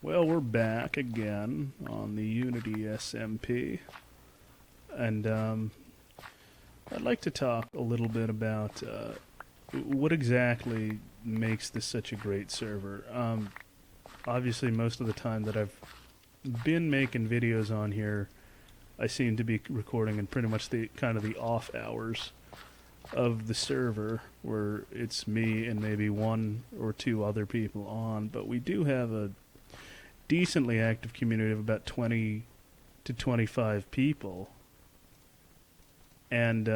Well, we're back again on the Unity SMP, and I'd like to talk a little bit about what exactly makes this such a great server. Obviously, most of the time that I've been making videos on here, I seem to be recording in pretty much the kind of the off hours of the server, where it's me and maybe one or two other people on, but we do have a decently active community of about 20 to 25 people. And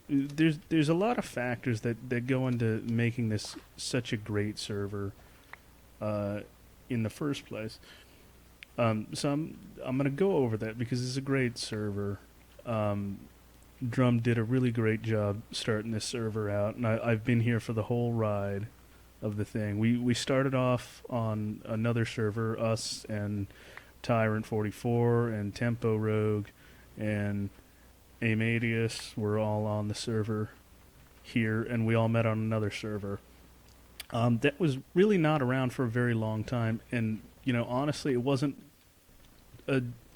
there's a lot of factors that go into making this such a great server in the first place. So I'm going to go over that because it's a great server. Drum did a really great job starting this server out, and I've been here for the whole ride of the thing. We started off on another server, us and Tyrant 44 and Tempo Rogue and Amadius were all on the server here, and we all met on another server. That was really not around for a very long time, and honestly, it wasn't.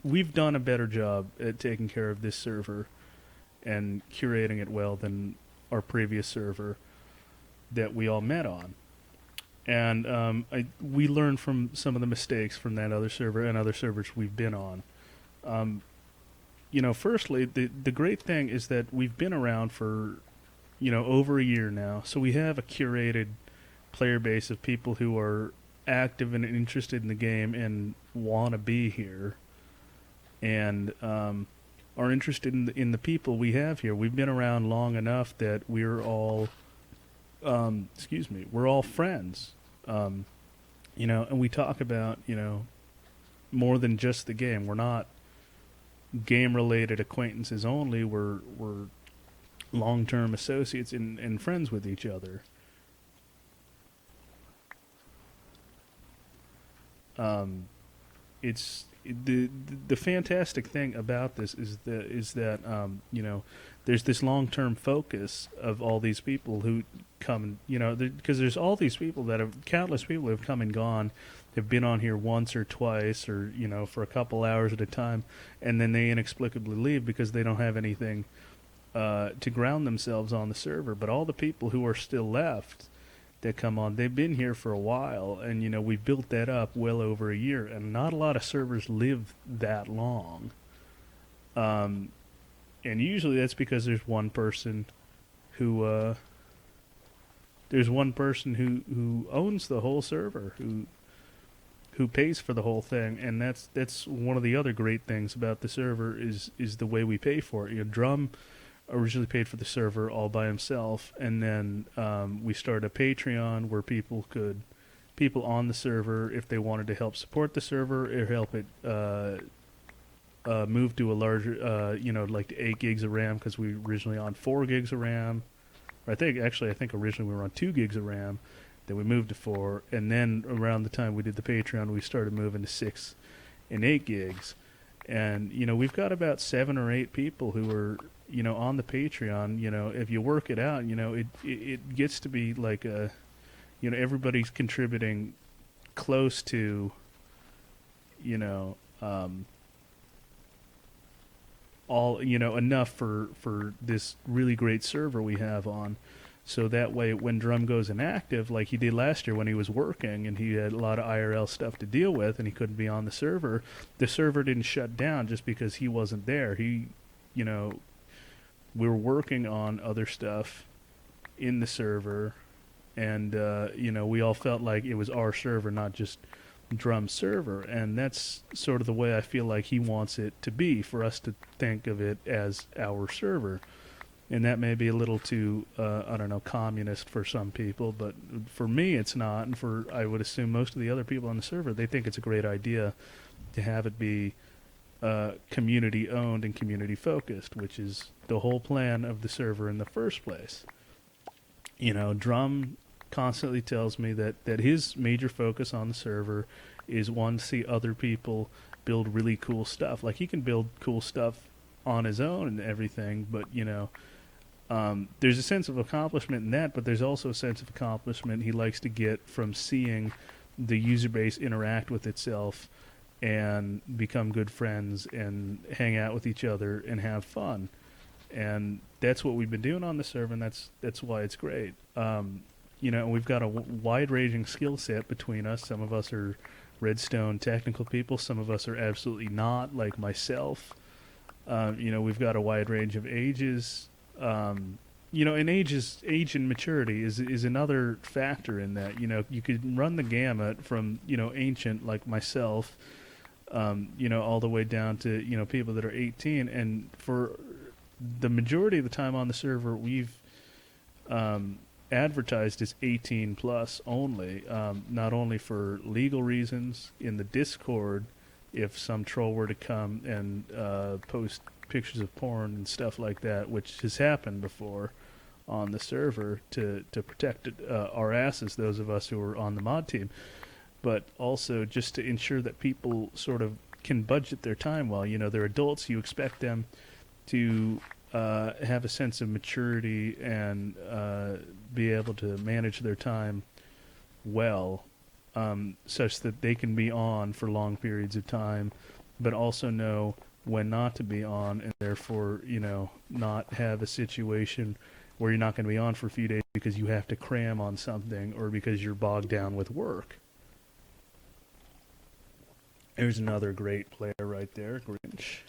We've done a better job at taking care of this server and curating it well than our previous server that we all met on. And we learned from some of the mistakes from that other server and other servers we've been on. Firstly, the great thing is that we've been around for, over a year now. So we have a curated player base of people who are active and interested in the game and want to be here. And are interested in the people we have here. We've been around long enough that we're all, we're all friends. And we talk about, more than just the game. We're not game-related acquaintances only. We're long-term associates and friends with each other. It's the fantastic thing about this is that there's this long-term focus of all these people who come, because there's all these people countless people who have come and gone, have been on here once or twice or for a couple hours at a time, and then they inexplicably leave because they don't have anything to ground themselves on the server. But all the people who are still left that come on, they've been here for a while, and we built that up well over a year, and not a lot of servers live that long. And usually that's because there's one person who owns the whole server, who pays for the whole thing, and that's one of the other great things about the server is the way we pay for it. Drum originally paid for the server all by himself, and then we started a Patreon where people on the server, if they wanted to help support the server or help it move to a larger, like 8 gigs of RAM, because we were originally on 4 gigs of RAM. Or I think originally we were on 2 gigs of RAM, then we moved to 4, and then around the time we did the Patreon, we started moving to 6 and 8 gigs. And, we've got about 7 or 8 people who are on the Patreon. If you work it out, it gets to be like everybody's contributing close to, all, enough for this really great server we have on. So that way, when Drum goes inactive, like he did last year when he was working and he had a lot of IRL stuff to deal with and he couldn't be on the server didn't shut down just because he wasn't there. We were working on other stuff in the server, and we all felt like it was our server, not just Drum's server, and that's sort of the way I feel like he wants it to be, for us to think of it as our server. And that may be a little too, communist for some people, but for me it's not, and for, I would assume, most of the other people on the server, they think it's a great idea to have it be community owned and community focused, which is the whole plan of the server in the first place. Drum constantly tells me that his major focus on the server is, one, to see other people build really cool stuff. Like, he can build cool stuff on his own and everything, but there's a sense of accomplishment in that, but there's also a sense of accomplishment he likes to get from seeing the user base interact with itself and become good friends and hang out with each other and have fun. And that's what we've been doing on the server, and that's why it's great. We've got a wide-ranging skill set between us. Some of us are Redstone technical people. Some of us are absolutely not, like myself. We've got a wide range of ages. And age and maturity is another factor in that. You could run the gamut from, ancient like myself, all the way down to, people that are 18. And for the majority of the time on the server, we've advertised as 18 plus only, not only for legal reasons in the Discord, if some troll were to come and post pictures of porn and stuff like that, which has happened before on the server to protect our asses, those of us who are on the mod team, but also just to ensure that people sort of can budget their time well. They're adults. You expect them to have a sense of maturity and be able to manage their time well, such that they can be on for long periods of time, but also know when not to be on, and therefore, not have a situation where you're not going to be on for a few days because you have to cram on something or because you're bogged down with work. There's another great player right there, Grinch,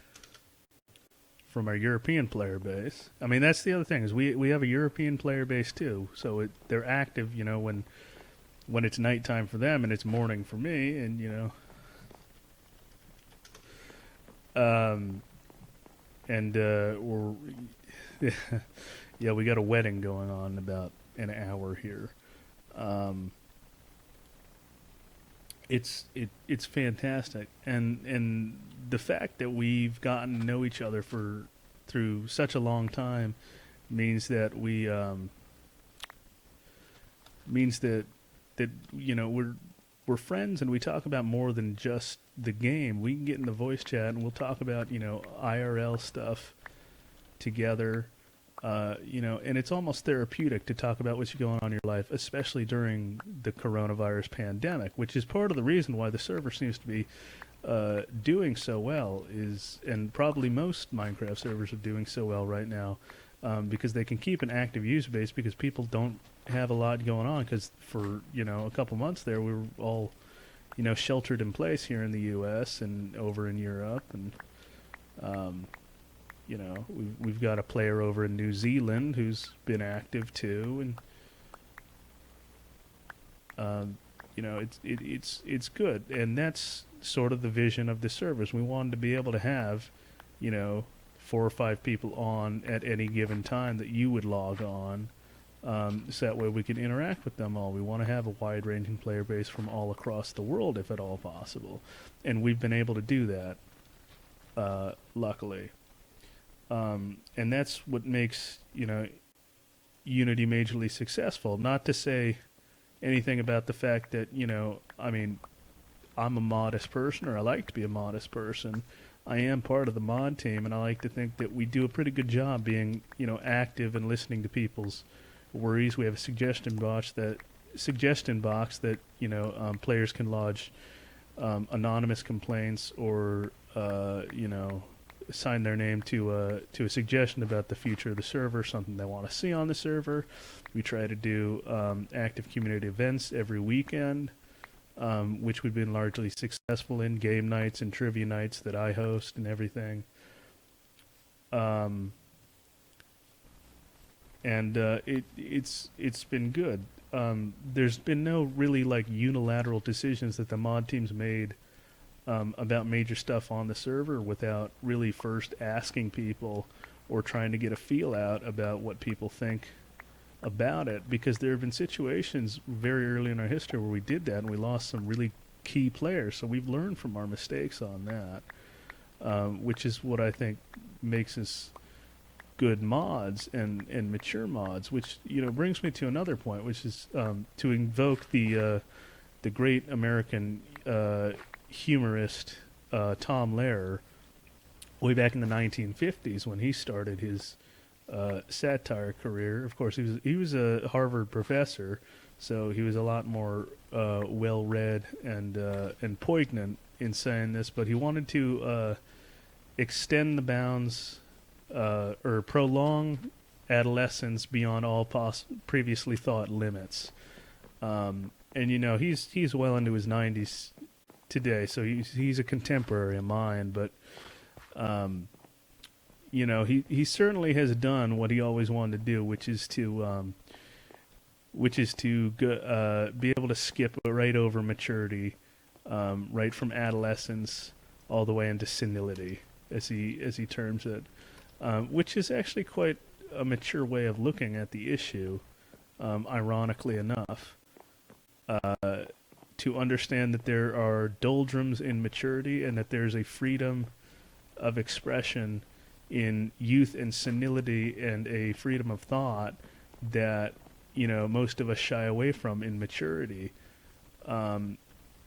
from our European player base. I mean, that's the other thing, is we have a European player base too, so they're active, when it's nighttime for them and it's morning for me, and we're yeah, we got a wedding going on in about an hour here. It's fantastic, and the fact that we've gotten to know each other through such a long time means that we're friends, and we talk about more than just the game. We can get in the voice chat and we'll talk about IRL stuff together. And it's almost therapeutic to talk about what's going on in your life, especially during the coronavirus pandemic, which is part of the reason why the server seems to be doing so well, and probably most Minecraft servers are doing so well right now, because they can keep an active user base because people don't have a lot going on, because for a couple months there we were all sheltered in place here in the US and over in Europe, and we've got a player over in New Zealand who's been active too, and it's good, and that's sort of the vision of the service. We wanted to be able to have 4 or 5 people on at any given time that you would log on, so that way we can interact with them all. We want to have a wide-ranging player base from all across the world, if at all possible, and we've been able to do that, luckily. And that's what makes Unity majorly successful. Not to say anything about the fact that I'm a modest person, or I like to be a modest person. I am part of the mod team, and I like to think that we do a pretty good job being active and listening to people's worries. We have a suggestion box that players can lodge anonymous complaints, or sign their name to a suggestion about the future of the server, something they want to see on the server. We try to do active community events every weekend, which we've been largely successful in, game nights and trivia nights that I host and everything. It's been good. There's been no really unilateral decisions that the mod team's made about major stuff on the server without really first asking people or trying to get a feel out about what people think about it, because there have been situations very early in our history where we did that and we lost some really key players, so we've learned from our mistakes on that, which is what I think makes us good mods and mature mods, which brings me to another point, which is to invoke the great American humorist Tom Lehrer way back in the 1950s when he started his satire career. Of course, he was a Harvard professor, so he was a lot more well-read and poignant in saying this. But he wanted to extend the bounds or prolong adolescence beyond all previously thought limits. And he's well into his 90s today, so he's a contemporary of mine. But he certainly has done what he always wanted to do, which is to be able to skip right over maturity, right from adolescence all the way into senility, as he terms it, which is actually quite a mature way of looking at the issue. Ironically enough, to understand that there are doldrums in maturity and that there's a freedom of expression in youth and senility and a freedom of thought that most of us shy away from in maturity, and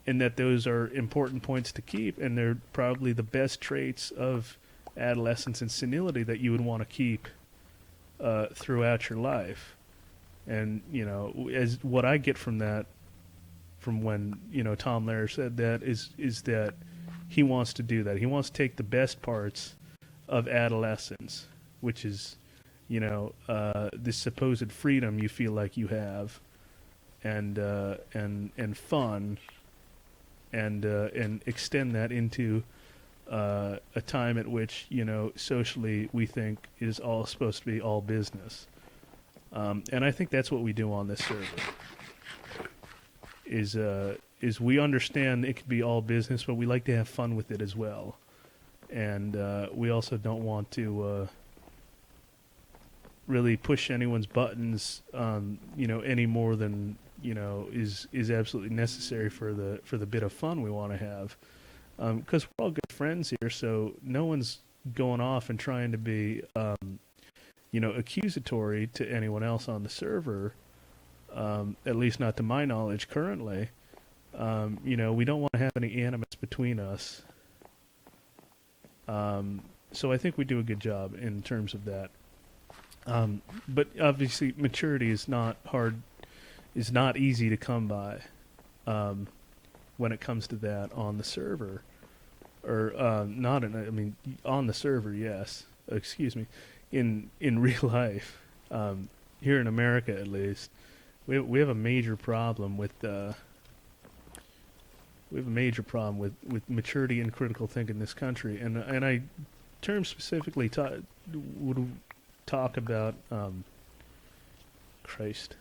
that those are important points to keep, and they're probably the best traits of adolescence and senility that you would want to keep throughout your life. And as what I get from that, from when Tom Lehrer said that, is that he wants to do that. He wants to take the best parts of adolescence, which is this supposed freedom you feel like you have, and fun, and extend that into a time at which socially we think is all supposed to be all business, and I think that's what we do on this server. Is we understand it could be all business, but we like to have fun with it as well, and we also don't want to really push anyone's buttons, any more than is absolutely necessary for the bit of fun we want to have, because we're all good friends here, so no one's going off and trying to be accusatory to anyone else on the server. At least not to my knowledge currently. We don't want to have any animus between us. So I think we do a good job in terms of that. But obviously maturity is not easy to come by when it comes to that on the server. Or on the server, yes. Excuse me. In real life, here in America at least, we have a major problem with maturity and critical thinking in this country, and I term specifically would talk about Christ.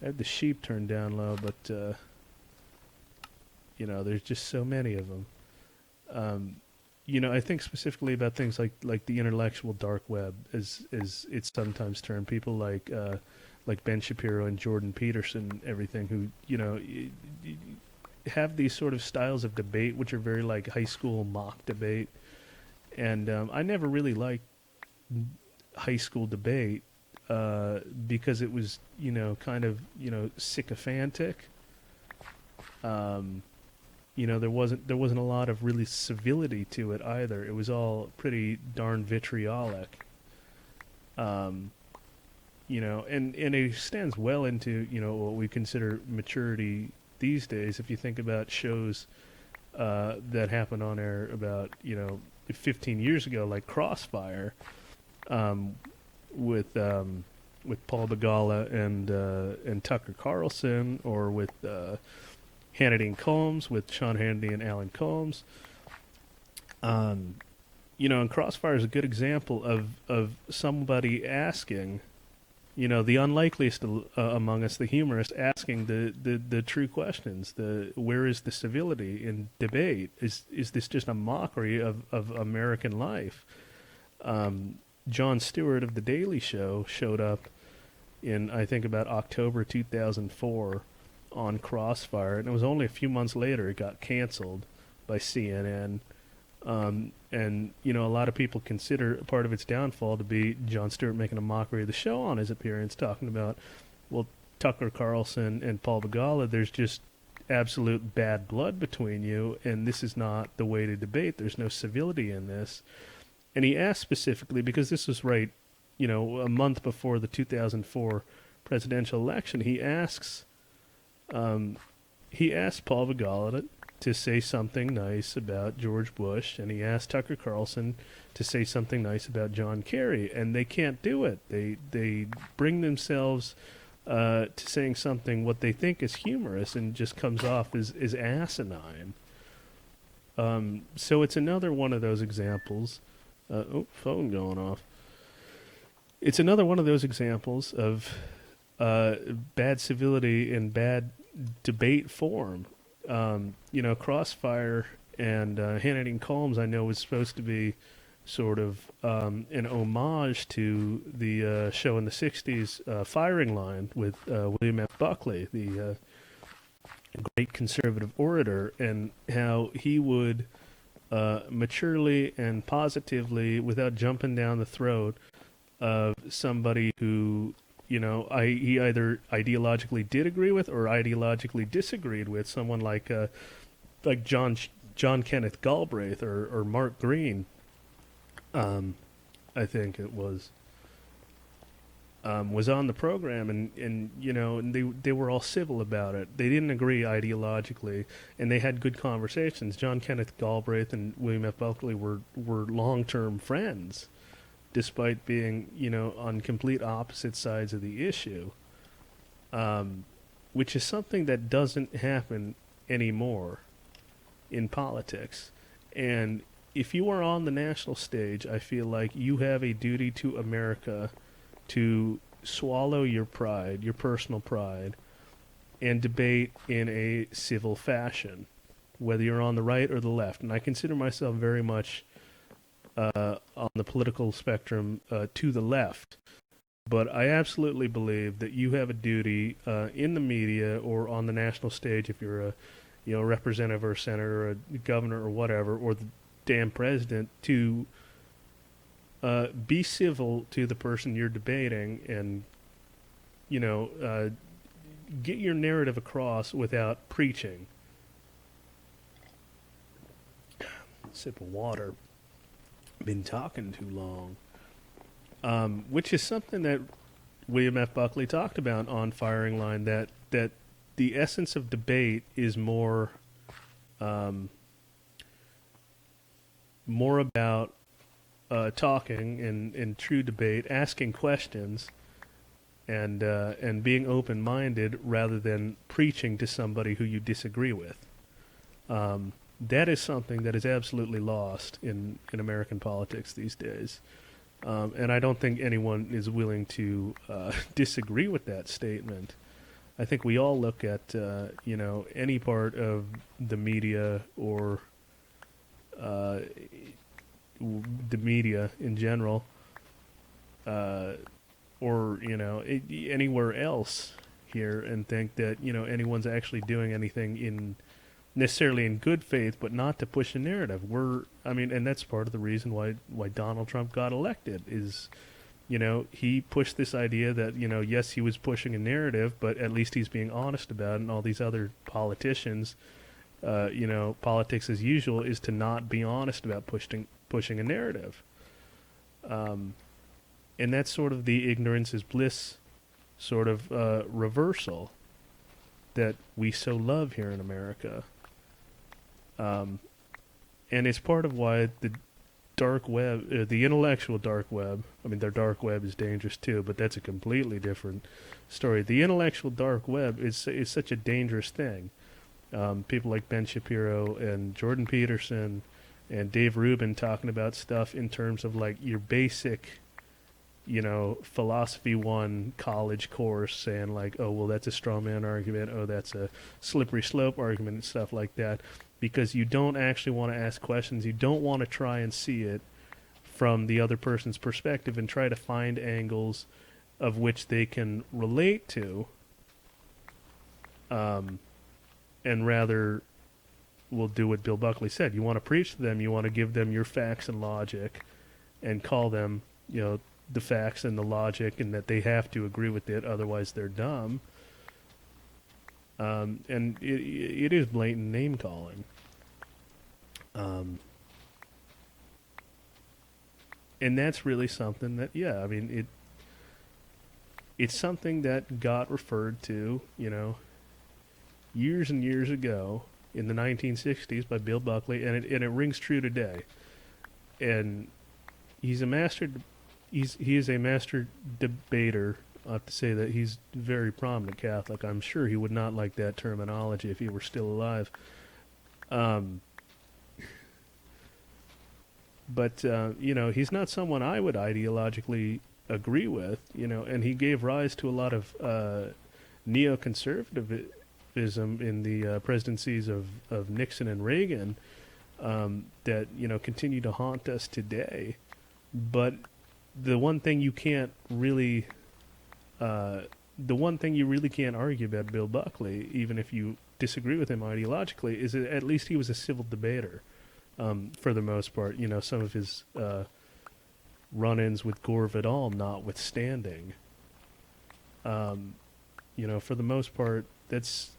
I had the sheep turned down low, but there's just so many of them. I think specifically about things like the intellectual dark web, as it's sometimes termed. People like Ben Shapiro and Jordan Peterson, everything, who have these sort of styles of debate which are very like high school mock debate, and I never really liked high school debate because it was kind of sycophantic. There wasn't a lot of really civility to it either. It was all pretty darn vitriolic. And it extends well into what we consider maturity these days. If you think about shows that happened on air about 15 years ago, like Crossfire, with Paul Begala and Tucker Carlson, or with Hannity and Combs, with Sean Hannity and Alan Combs. And Crossfire is a good example of somebody asking, the unlikeliest among us, the humorist, asking the true questions. Where is the civility in debate? Is this just a mockery of American life? Jon Stewart of The Daily Show showed up in, I think, about October 2004 on Crossfire, and it was only a few months later it got canceled by CNN. And a lot of people consider part of its downfall to be Jon Stewart making a mockery of the show on his appearance, talking about, well, Tucker Carlson and Paul Begala, there's just absolute bad blood between you, and this is not the way to debate. There's no civility in this. And he asked specifically, because this was right a month before the 2004 presidential election, he asked Paul Vigala to say something nice about George Bush, and he asked Tucker Carlson to say something nice about John Kerry, and they can't do it. They bring themselves to saying something what they think is humorous and just comes off as asinine. So it's another one of those examples. Phone going off. It's another one of those examples of bad civility and bad debate form. Crossfire and Hannity and Colmes, I know, was supposed to be sort of an homage to the show in the 60s, Firing Line, with William F. Buckley, the great conservative orator, and how he would maturely and positively, without jumping down the throat of somebody who, he either ideologically did agree with or ideologically disagreed with, someone like John Kenneth Galbraith or Mark Green, I think it was on the program, and they were all civil about it. They didn't agree ideologically, and they had good conversations. John Kenneth Galbraith and William F. Buckley were long-term friends, despite being, on complete opposite sides of the issue, which is something that doesn't happen anymore in politics. And if you are on the national stage, I feel like you have a duty to America to swallow your pride, your personal pride, and debate in a civil fashion, whether you're on the right or the left. And I consider myself very much on the political spectrum to the left. But I absolutely believe that you have a duty in the media or on the national stage, if you're a representative or a senator or a governor or whatever, or the damn president, to be civil to the person you're debating and, get your narrative across without preaching. Sip of water. Been talking too long. Which is something that William F. Buckley talked about on Firing Line, that the essence of debate is more about talking and true debate, asking questions, and being open-minded rather than preaching to somebody who you disagree with. That is something that is absolutely lost in American politics these days. And I don't think anyone is willing to disagree with that statement. I think we all look at, any part of the media or the media in general, or, anywhere else here, and think that, anyone's actually doing anything necessarily in good faith, but not to push a narrative. And that's part of the reason why Donald Trump got elected is, he pushed this idea that, yes, he was pushing a narrative, but at least he's being honest about it. And all these other politicians, politics as usual is to not be honest about pushing a narrative. And that's sort of the ignorance is bliss sort of reversal that we so love here in America. And it's part of why the dark web, the intellectual dark web, their dark web is dangerous too, but that's a completely different story. The intellectual dark web is such a dangerous thing. People like Ben Shapiro and Jordan Peterson and Dave Rubin talking about stuff in terms of like your basic, philosophy 1 college course, saying like, oh, well, that's a straw man argument, oh, that's a slippery slope argument and stuff like that. Because you don't actually want to ask questions. You don't want to try and see it from the other person's perspective and try to find angles of which they can relate to. And rather will do what Bill Buckley said. You want to preach to them. You want to give them your facts and logic and call them, the facts and the logic, and that they have to agree with it. Otherwise, they're dumb. And it is blatant name calling. and that's really something that, yeah, I mean, it's something that got referred to, years and years ago in the 1960s by Bill Buckley, and it rings true today. And he's a master. He is a master debater. I have to say that he's a very prominent Catholic. I'm sure he would not like that terminology if he were still alive. But he's not someone I would ideologically agree with. And he gave rise to a lot of neoconservatism in the presidencies of Nixon and Reagan that continue to haunt us today. But the one thing you can't really can't argue about Bill Buckley, even if you disagree with him ideologically, is that at least he was a civil debater for the most part. Some of his run-ins with Gore Vidal notwithstanding. For the most part, that's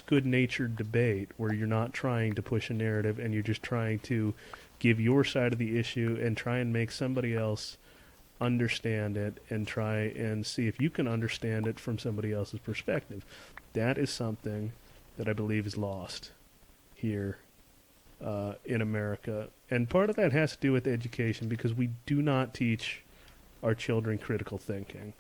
good-natured debate where you're not trying to push a narrative and you're just trying to give your side of the issue and try and make somebody else understand it and try and see if you can understand it from somebody else's perspective. That is something that I believe is lost here in America. And part of that has to do with education, because we do not teach our children critical thinking.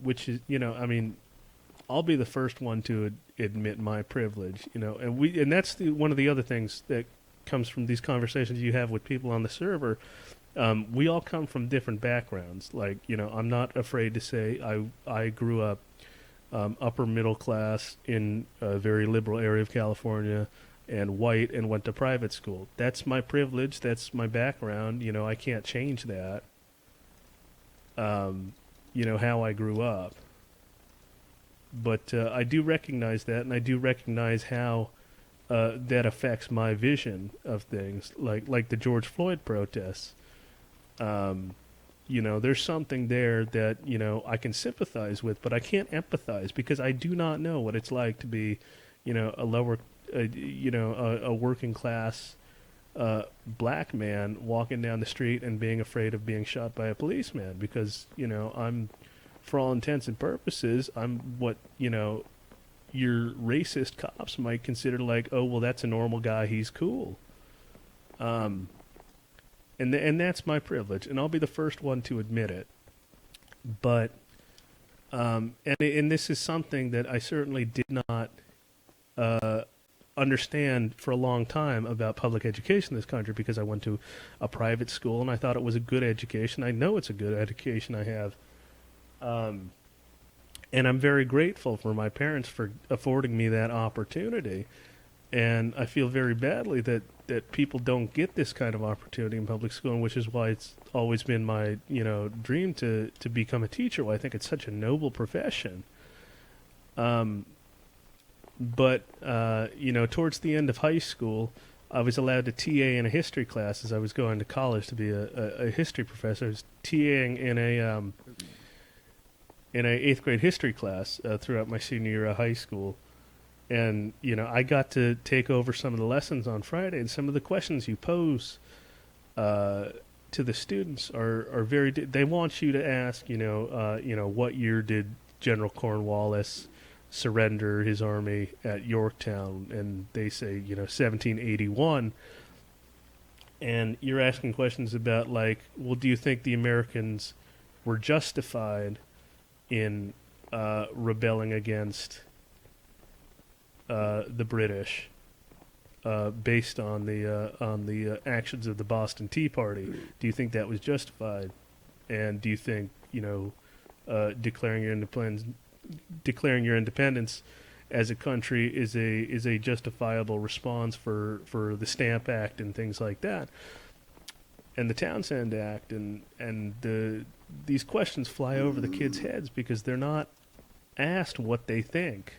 Which is, I'll be the first one to admit my privilege, and that's one of the other things that comes from these conversations you have with people on the server. We all come from different backgrounds. Like, I'm not afraid to say I grew up upper middle class in a very liberal area of California and white and went to private school. That's my privilege. That's my background. I can't change that. How I grew up. But I do recognize that, and I do recognize how that affects my vision of things, like the George Floyd protests. There's something there that, I can sympathize with, but I can't empathize because I do not know what it's like to be, a working class black man walking down the street and being afraid of being shot by a policeman because, I'm, for all intents and purposes, I'm what, your racist cops might consider like, oh, well, that's a normal guy, he's cool. And that's my privilege, and I'll be the first one to admit it. But, and this is something that I certainly did not understand for a long time about public education in this country, because I went to a private school and I thought it was a good education. I know it's a good education I have. And I'm very grateful for my parents for affording me that opportunity. And I feel very badly that people don't get this kind of opportunity in public school, which is why it's always been my, dream to become a teacher. Well, I think it's such a noble profession. But towards the end of high school, I was allowed to TA in a history class as I was going to college to be a history professor. I was TAing in a 8th grade history class throughout my senior year of high school. And, I got to take over some of the lessons on Friday, and some of the questions you pose to the students are very... They want you to ask, what year did General Cornwallis surrender his army at Yorktown? And they say, 1781. And you're asking questions about, like, well, do you think the Americans were justified in rebelling against the British based on the actions of the Boston Tea Party? Do you think that was justified? And do you think declaring your independence as a country is a justifiable response for the Stamp Act and things like that, and the Townsend Act, and these questions fly over the kids' heads because they're not asked what they think.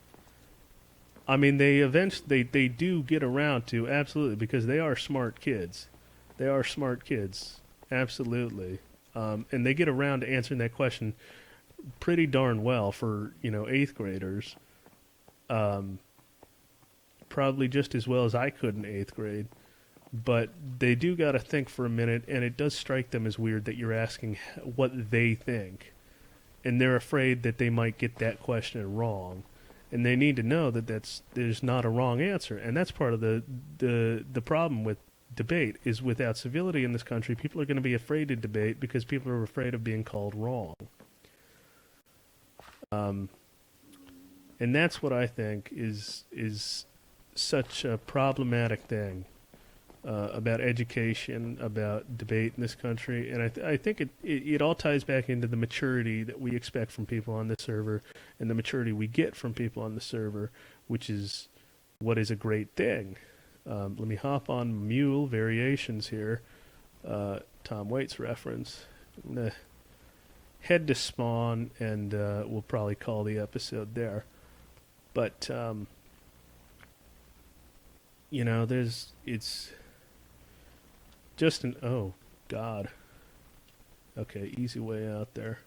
I mean, they do get around to, absolutely, because they are smart kids. They are smart kids, absolutely, and they get around to answering that question pretty darn well for 8th graders. probably just as well as I could in 8th grade. But they do got to think for a minute, and it does strike them as weird that you're asking what they think. And they're afraid that they might get that question wrong. And they need to know that there's not a wrong answer. And that's part of the problem with debate is without civility in this country, people are going to be afraid to debate because people are afraid of being called wrong. And that's what I think is such a problematic thing about education, about debate in this country. And I think it all ties back into the maturity that we expect from people on the server and the maturity we get from people on the server, which is what is a great thing. Let me hop on Mule Variations here. Tom Waits reference. I'm going to head to Spawn, and we'll probably call the episode there. But, it's just oh, God. Okay, easy way out there.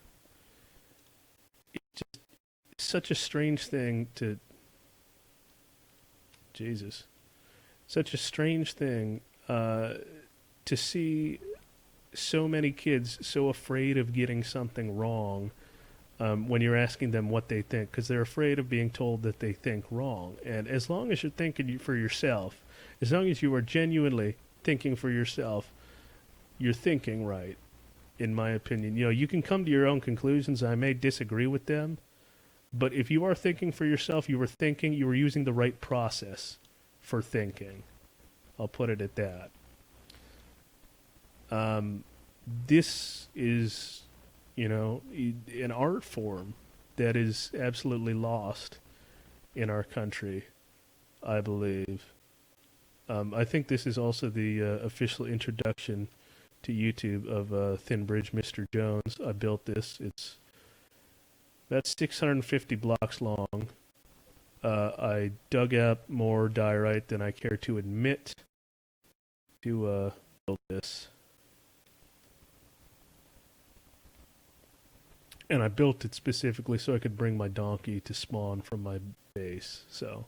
It's just such a strange thing to, Jesus. Such a strange thing to see so many kids so afraid of getting something wrong when you're asking them what they think, because they're afraid of being told that they think wrong. And as long as you're thinking for yourself, as long as you are genuinely thinking for yourself, you're thinking right, in my opinion. You can come to your own conclusions. I may disagree with them, but if you are thinking for yourself, you were using the right process for thinking. I'll put it at that. This is, an art form that is absolutely lost in our country, I believe. I think this is also the official introduction to YouTube of Thin Bridge Mr. Jones. I built this. It's about 650 blocks long. I dug up more diorite than I care to admit to build this. And I built it specifically so I could bring my donkey to spawn from my base. So,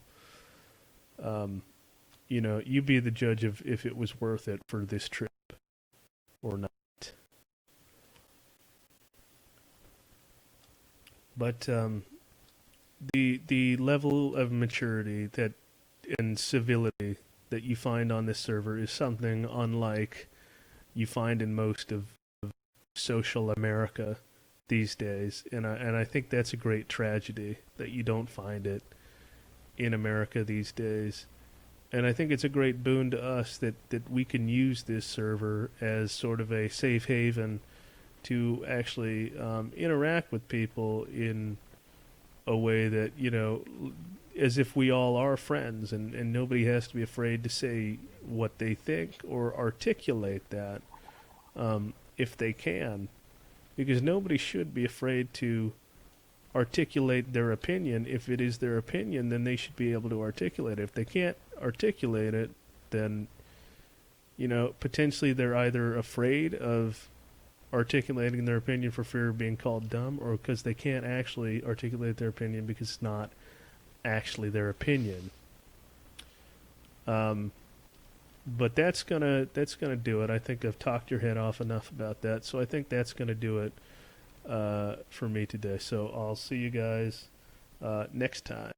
you be the judge of if it was worth it for this trip or not. But the level of maturity and civility that you find on this server is something unlike you find in most of social America these days, and I think that's a great tragedy that you don't find it in America these days. And I think it's a great boon to us that we can use this server as sort of a safe haven to actually interact with people in a way that, as if we all are friends, and nobody has to be afraid to say what they think or articulate that if they can. Because nobody should be afraid to articulate their opinion. If it is their opinion, then they should be able to articulate it. If they can't articulate it, then, potentially they're either afraid of articulating their opinion for fear of being called dumb, or because they can't actually articulate their opinion because it's not actually their opinion. But that's gonna do it. I think I've talked your head off enough about that. So I think that's gonna do it for me today. So I'll see you guys next time.